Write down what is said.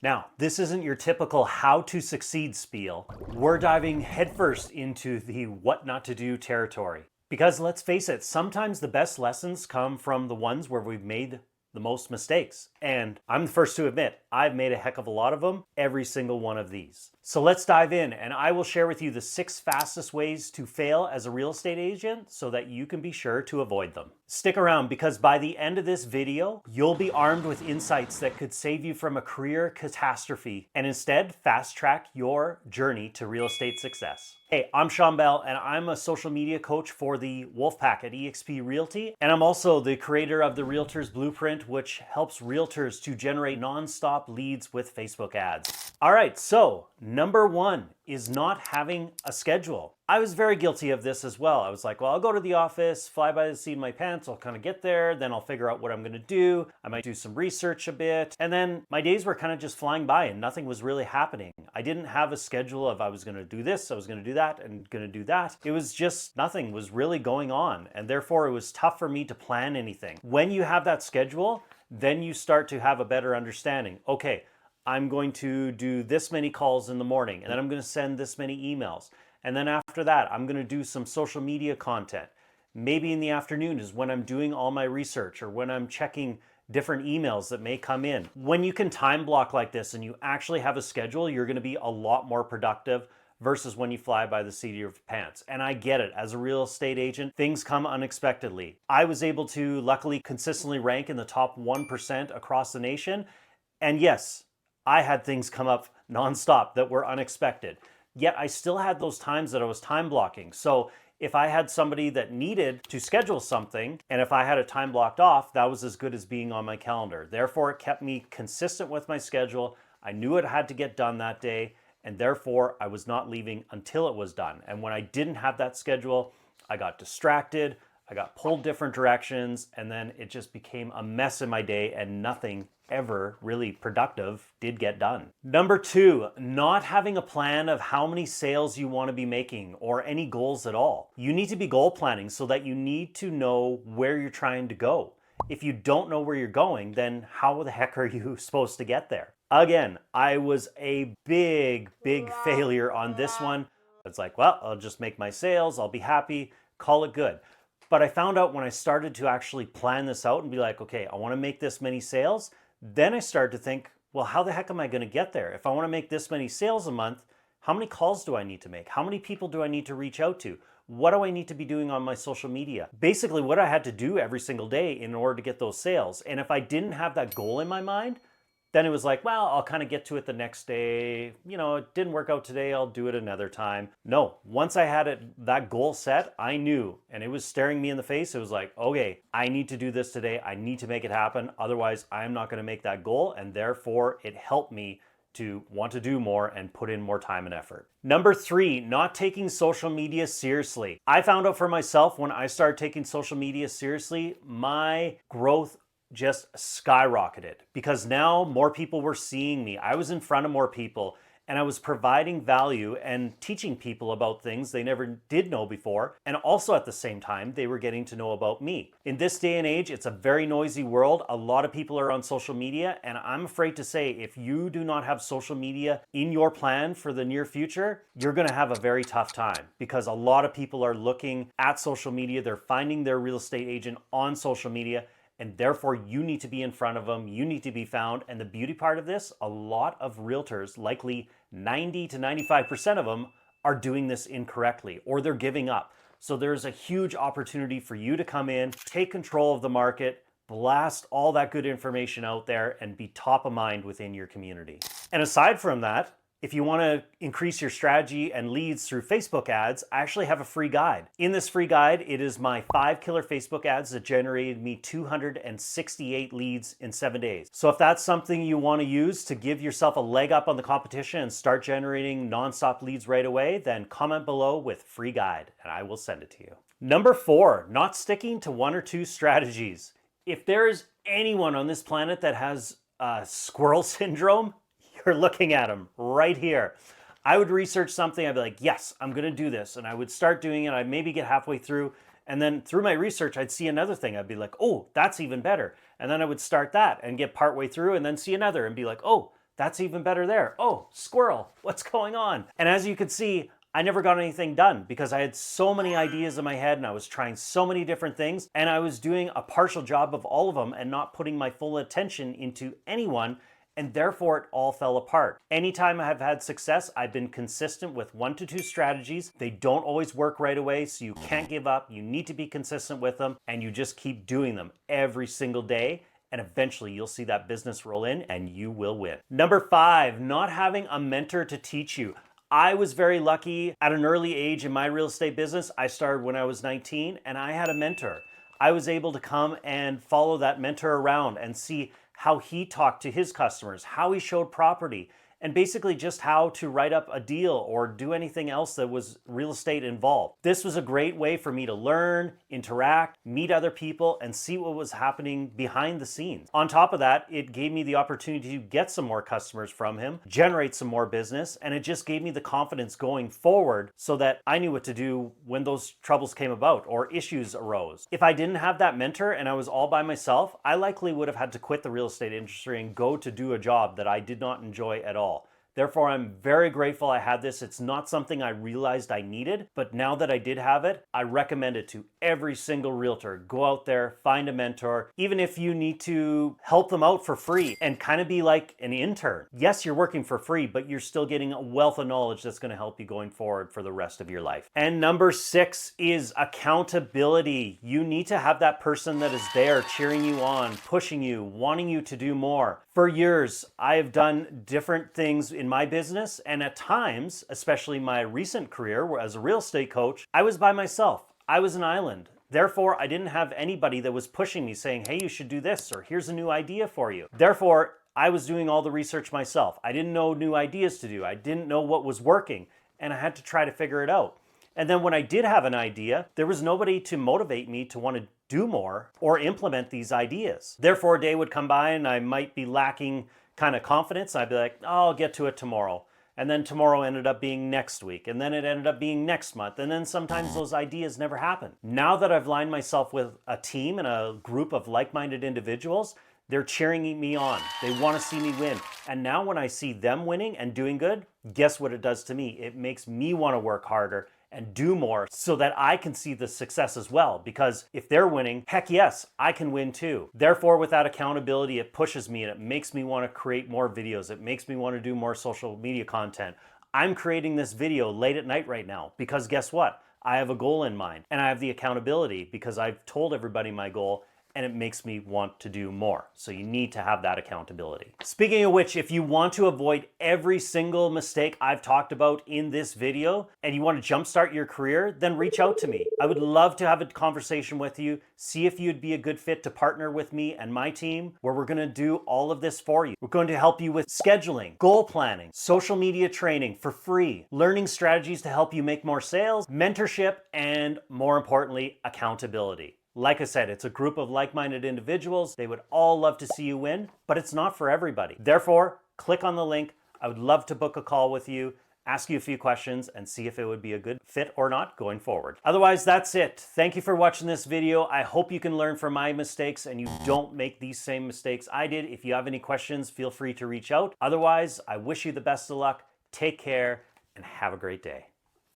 Now, this isn't your typical how to succeed spiel. We're diving headfirst into the what not to do territory. Because let's face it, sometimes the best lessons come from the ones where we've made the most mistakes. And I'm the first to admit, I've made a heck of a lot of them, every single one of these. So let's dive in, and I will share with you the 6 fastest ways to fail as a real estate agent so that you can be sure to avoid them. Stick around, because by the end of this video, you'll be armed with insights that could save you from a career catastrophe and instead fast track your journey to real estate success. Hey, I'm Shawn Bell, and I'm a social media coach for the Wolfpack at eXp Realty. And I'm also the creator of the Realtor's Blueprint, which helps realtors to generate nonstop leads with Facebook ads. All right, so number 1 is not having a schedule. I was very guilty of this as well. I was like, well, I'll go to the office, fly by the seat of my pants, I'll kind of get there, then I'll figure out what I'm gonna do. I might do some research a bit. And then my days were kind of just flying by and nothing was really happening. I didn't have a schedule of I was gonna do this, I was gonna do that, and gonna do that. It was just nothing was really going on. And therefore it was tough for me to plan anything. When you have that schedule, then you start to have a better understanding. Okay, I'm going to do this many calls in the morning, and then I'm going to send this many emails. And then after that, I'm going to do some social media content. Maybe in the afternoon is when I'm doing all my research or when I'm checking different emails that may come in. When you can time block like this and you actually have a schedule, you're going to be a lot more productive versus when you fly by the seat of your pants. And I get it. As a real estate agent, things come unexpectedly. I was able to luckily consistently rank in the top 1% across the nation. And yes, I had things come up nonstop that were unexpected. Yet I still had those times that I was time blocking. So if I had somebody that needed to schedule something, and if I had a time blocked off, that was as good as being on my calendar. Therefore, it kept me consistent with my schedule. I knew it had to get done that day, and therefore I was not leaving until it was done. And when I didn't have that schedule, I got distracted, I got pulled different directions, and then it just became a mess in my day and nothing ever really productive did get done. Number 2, not having a plan of how many sales you want to be making or any goals at all. You need to be goal planning so that you need to know where you're trying to go. If you don't know where you're going, then how the heck are you supposed to get there? Again, I was a big failure on this one. It's like, well, I'll just make my sales, I'll be happy, call it good. But I found out when I started to actually plan this out and be like, okay, I want to make this many sales, then I started to think, well, how the heck am I going to get there? If I want to make this many sales a month, how many calls do I need to make? How many people do I need to reach out to? What do I need to be doing on my social media? Basically, what I had to do every single day in order to get those sales. And if I didn't have that goal in my mind, then it was like, well, I'll kind of get to it the next day. You know, it didn't work out today, I'll do it another time. No, once I had that goal set, I knew, and it was staring me in the face. It was like, okay, I need to do this today. I need to make it happen. Otherwise, I'm not going to make that goal. And therefore, it helped me to want to do more and put in more time and effort. Number 3, not taking social media seriously. I found out for myself when I started taking social media seriously, my growth just skyrocketed because now more people were seeing me. I was in front of more people and I was providing value and teaching people about things they never did know before. And also at the same time, they were getting to know about me. In this day and age, it's a very noisy world. A lot of people are on social media. And I'm afraid to say, if you do not have social media in your plan for the near future, you're going to have a very tough time because a lot of people are looking at social media. They're finding their real estate agent on social media. And therefore, you need to be in front of them. You need to be found. And the beauty part of this, a lot of realtors, likely 90 to 95% of them, are doing this incorrectly or they're giving up. So there's a huge opportunity for you to come in, take control of the market, blast all that good information out there, and be top of mind within your community. And aside from that, if you want to increase your strategy and leads through Facebook ads, I actually have a free guide. In this free guide, it is my 5 killer Facebook ads that generated me 268 leads in 7 days. So if that's something you want to use to give yourself a leg up on the competition and start generating nonstop leads right away, then comment below with free guide and I will send it to you. Number 4, not sticking to 1 or 2 strategies. If there is anyone on this planet that has squirrel syndrome, you're looking at them right here. I would research something, I'd be like, yes, I'm gonna do this. And I would start doing it, I'd maybe get halfway through, and then through my research, I'd see another thing. I'd be like, oh, that's even better. And then I would start that and get partway through and then see another and be like, oh, that's even better there. Oh, squirrel, what's going on? And as you can see, I never got anything done because I had so many ideas in my head and I was trying so many different things and I was doing a partial job of all of them and not putting my full attention into anyone, and therefore it all fell apart. Anytime I have had success, I've been consistent with 1 to 2 strategies. They don't always work right away, so you can't give up. You need to be consistent with them and you just keep doing them every single day. And eventually you'll see that business roll in and you will win. Number 5, not having a mentor to teach you. I was very lucky at an early age in my real estate business. I started when I was 19 and I had a mentor. I was able to come and follow that mentor around and see how he talked to his customers, how he showed property, and basically just how to write up a deal or do anything else that was real estate involved. This was a great way for me to learn, interact, meet other people, and see what was happening behind the scenes. On top of that, it gave me the opportunity to get some more customers from him, generate some more business, and it just gave me the confidence going forward so that I knew what to do when those troubles came about or issues arose. If I didn't have that mentor and I was all by myself, I likely would have had to quit the real estate industry and go to do a job that I did not enjoy at all. Therefore, I'm very grateful I had this. It's not something I realized I needed, but now that I did have it, I recommend it to every single realtor. Go out there, find a mentor, even if you need to help them out for free and kind of be like an intern. Yes, you're working for free, but you're still getting a wealth of knowledge that's going to help you going forward for the rest of your life. And number 6 is accountability. You need to have that person that is there cheering you on, pushing you, wanting you to do more. For years, I have done different things in my business, and at times, especially my recent career as a real estate coach, I was by myself. I was an island. Therefore, I didn't have anybody that was pushing me saying, hey, you should do this, or here's a new idea for you. Therefore, I was doing all the research myself. I didn't know new ideas to do. I didn't know what was working, and I had to try to figure it out. And then when I did have an idea, there was nobody to motivate me to want to do more or implement these ideas. Therefore, a day would come by and I might be lacking kind of confidence. I'd be like, oh, I'll get to it tomorrow. And then tomorrow ended up being next week. And then it ended up being next month. And then sometimes those ideas never happen. Now that I've lined myself with a team and a group of like-minded individuals, they're cheering me on. They want to see me win. And now when I see them winning and doing good, guess what it does to me? It makes me want to work harder and do more so that I can see the success as well. Because if they're winning, heck yes, I can win too. Therefore, with that accountability, it pushes me and it makes me want to create more videos. It makes me want to do more social media content. I'm creating this video late at night right now because guess what? I have a goal in mind and I have the accountability because I've told everybody my goal, and it makes me want to do more. So you need to have that accountability. Speaking of which, if you want to avoid every single mistake I've talked about in this video and you want to jumpstart your career, then reach out to me. I would love to have a conversation with you, see if you'd be a good fit to partner with me and my team, where we're gonna do all of this for you. We're going to help you with scheduling, goal planning, social media training for free, learning strategies to help you make more sales, mentorship, and more importantly, accountability. Like I said, it's a group of like-minded individuals. They would all love to see you win, but it's not for everybody. Therefore, click on the link. I would love to book a call with you, ask you a few questions, and see if it would be a good fit or not going forward. Otherwise, that's it. Thank you for watching this video. I hope you can learn from my mistakes and you don't make these same mistakes I did. If you have any questions, feel free to reach out. Otherwise, I wish you the best of luck. Take care and have a great day.